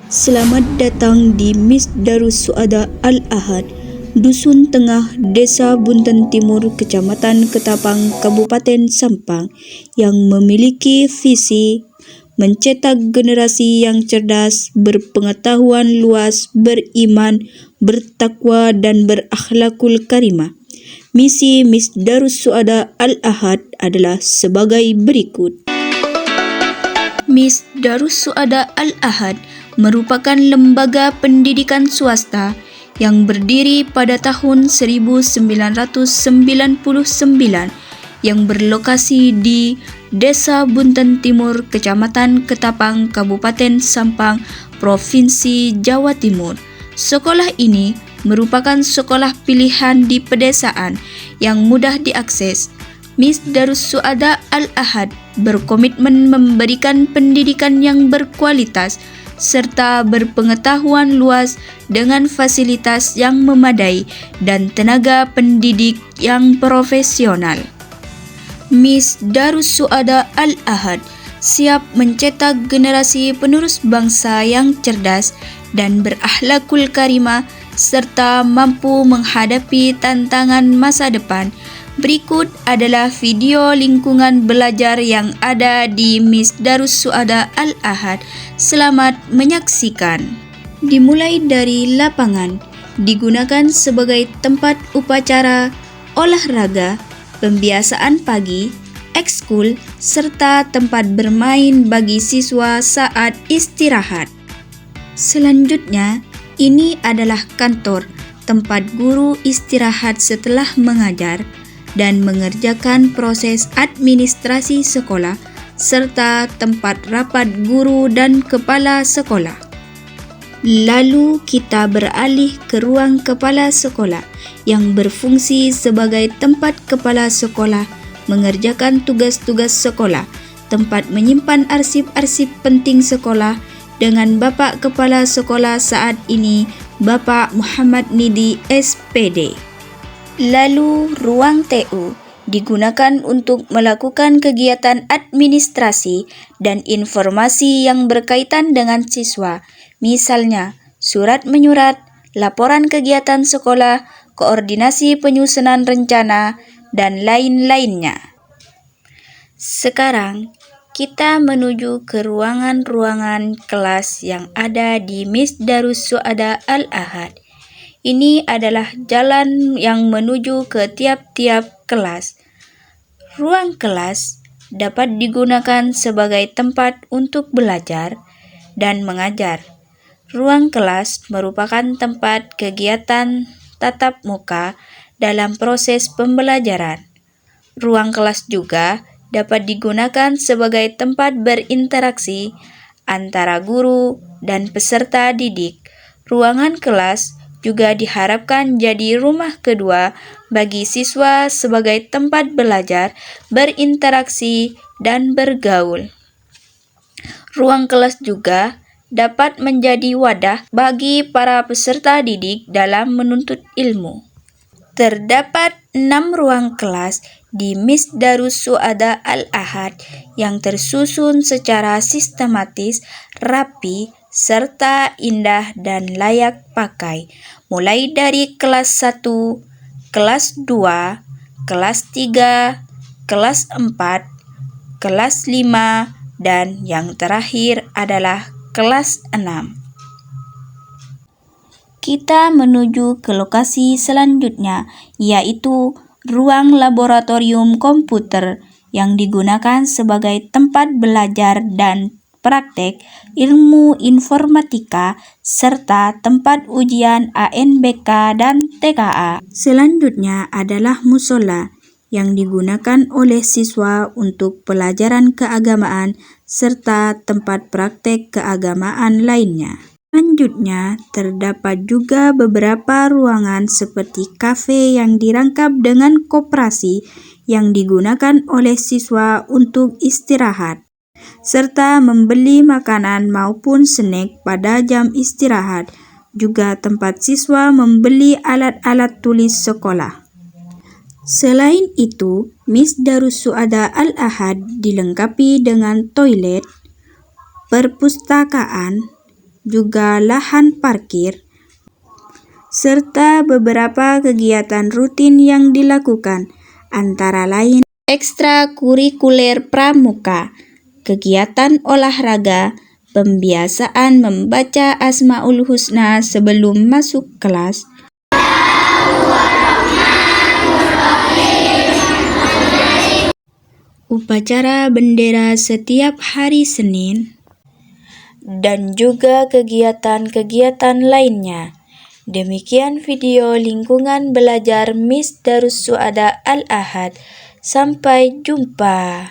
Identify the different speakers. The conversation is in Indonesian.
Speaker 1: Selamat datang di Miss Darus Suada Al-Ahad, Dusun Tengah, Desa Bunten Timur, Kecamatan Ketapang, Kabupaten Sampang, yang memiliki visi mencetak generasi yang cerdas, berpengetahuan luas, beriman, bertakwa, dan berakhlakul karimah. Misi Miss Darus Suada Al-Ahad adalah sebagai berikut. Miss Darus Suada Al-Ahad merupakan lembaga pendidikan swasta yang berdiri pada tahun 1999 yang berlokasi di Desa Bunten Timur, Kecamatan Ketapang, Kabupaten Sampang, Provinsi Jawa Timur. Sekolah ini merupakan sekolah pilihan di pedesaan yang mudah diakses. Miss Darus Suada Al-Ahad berkomitmen memberikan pendidikan yang berkualitas serta berpengetahuan luas dengan fasilitas yang memadai dan tenaga pendidik yang profesional. Miss Darus Suada Al-Ahad siap mencetak generasi penerus bangsa yang cerdas dan berakhlakul karimah serta mampu menghadapi tantangan masa depan. Berikut adalah video lingkungan belajar yang ada di Miss Darus Suada Al-Ahad. Selamat menyaksikan. Dimulai dari lapangan, digunakan sebagai tempat upacara, olahraga, pembiasaan pagi, ekskul, serta tempat bermain bagi siswa saat istirahat. Selanjutnya, ini adalah kantor, tempat guru istirahat setelah mengajar dan mengerjakan proses administrasi sekolah, serta tempat rapat guru dan kepala sekolah. Lalu kita beralih ke ruang kepala sekolah yang berfungsi sebagai tempat kepala sekolah mengerjakan tugas-tugas sekolah, tempat menyimpan arsip-arsip penting sekolah dengan Bapak Kepala Sekolah saat ini, Bapak Muhammad Nidi SPD. Lalu ruang TU digunakan untuk melakukan kegiatan administrasi dan informasi yang berkaitan dengan siswa, misalnya surat menyurat, laporan kegiatan sekolah, koordinasi penyusunan rencana, dan lain-lainnya. Sekarang kita menuju ke ruangan-ruangan kelas yang ada di Miss Darus Suada Al-Ahad. Ini adalah jalan yang menuju ke tiap-tiap kelas. Ruang kelas dapat digunakan sebagai tempat untuk belajar dan mengajar. Ruang kelas merupakan tempat kegiatan tatap muka dalam proses pembelajaran. Ruang kelas juga dapat digunakan sebagai tempat berinteraksi antara guru dan peserta didik. Ruangan kelas juga diharapkan jadi rumah kedua bagi siswa sebagai tempat belajar, berinteraksi, dan bergaul. Ruang kelas juga dapat menjadi wadah bagi para peserta didik dalam menuntut ilmu. Terdapat 6 ruang kelas di Miss Darus Suada Al-Ahad yang tersusun secara sistematis, rapi, serta indah dan layak pakai, mulai dari kelas 1, kelas 2, kelas 3, kelas 4, kelas 5, dan yang terakhir adalah kelas 6. Kita menuju ke lokasi selanjutnya, yaitu ruang laboratorium komputer yang digunakan sebagai tempat belajar dan praktek ilmu informatika serta tempat ujian ANBK dan TKA. Selanjutnya adalah musola yang digunakan oleh siswa untuk pelajaran keagamaan serta tempat praktek keagamaan lainnya. Selanjutnya, terdapat juga beberapa ruangan seperti kafe yang dirangkap dengan koperasi yang digunakan oleh siswa untuk istirahat, serta membeli makanan maupun snack pada jam istirahat, juga tempat siswa membeli alat-alat tulis sekolah. Selain itu, Miss Darus Suada Al-Ahad dilengkapi dengan toilet, perpustakaan, juga lahan parkir, serta beberapa kegiatan rutin yang dilakukan, antara lain ekstrakurikuler pramuka, kegiatan olahraga, pembiasaan membaca Asmaul Husna sebelum masuk kelas, upacara bendera setiap hari Senin, dan juga kegiatan-kegiatan lainnya. Demikian video lingkungan belajar Miss Darus Suada Al-Ahad. Sampai jumpa.